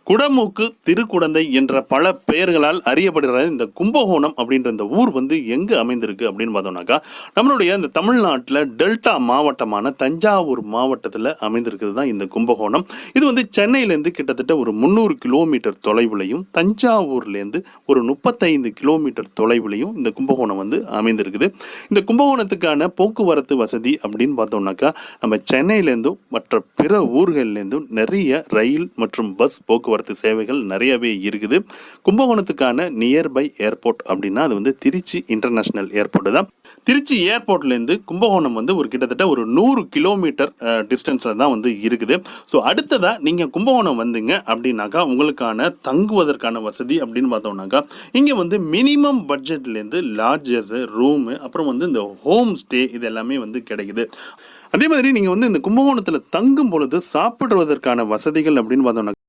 குடமூக்கு, திருக்குடந்தை என்ற பல பெயர்களால் அறியப்படுகிற இந்த கும்பகோணம் அப்படின்ற இந்த ஊர் வந்து எங்கே அமைந்திருக்கு அப்படின்னு பார்த்தோம்னாக்கா, நம்மளுடைய இந்த தமிழ்நாட்டில் டெல்டா மாவட்டமான தஞ்சாவூர் மாவட்டத்தில் அமைந்திருக்கிறது தான் இந்த கும்பகோணம். இது வந்து சென்னையிலேருந்து கிட்டத்தட்ட ஒரு 300 கிலோமீட்டர் தொலைவுலையும், தஞ்சாவூர்லேருந்து ஒரு 35 கிலோமீட்டர் தொலைவுலையும் இந்த கும்பகோணம் வந்து அமைந்திருக்குது. இந்த கும்பகோணத்துக்கான போக்குவரத்து வசதி அப்படின்னு பார்த்தோம்னாக்கா, நம்ம சென்னையிலேருந்தும் மற்ற பிற ஊர்கள்லேருந்தும் நிறைய ரயில் மற்றும் பஸ் போக்குவரத்து சேவைகள் நிறையவே இருக்குது. கும்பகோணத்துக்கான நியர்பை ஏர்போர்ட் அப்படின்னா அது வந்து திருச்சி இன்டர்நேஷனல் ஏர்போர்ட் தான். திருச்சி ஏர்போர்ட்லேருந்து கும்பகோணம் வந்து ஒரு கிட்டத்தட்ட ஒரு 100 கிலோமீட்டர் டிஸ்டன்ஸில் தான் வந்து இருக்குது. ஸோ அடுத்ததாக நீங்கள் கும்பகோணம் வந்தீங்க அப்படின்னாக்கா உங்களுக்கான தங்குவதற்கான வசதி அப்படின்னு பார்த்தோம்னாக்கா, இங்கே வந்து மினிமம் பட்ஜெட்லேருந்து லாட்ஜஸ், ரூமு, அப்புறம் வந்து இந்த ஹோம் ஸ்டே இது எல்லாமே வந்து கிடைக்குது. அதே மாதிரி நீங்கள் வந்து இந்த கும்பகோணத்தில் தங்கும் பொழுது சாப்பிடுவதற்கான வசதிகள் அப்படின்னு பார்த்தோம்னா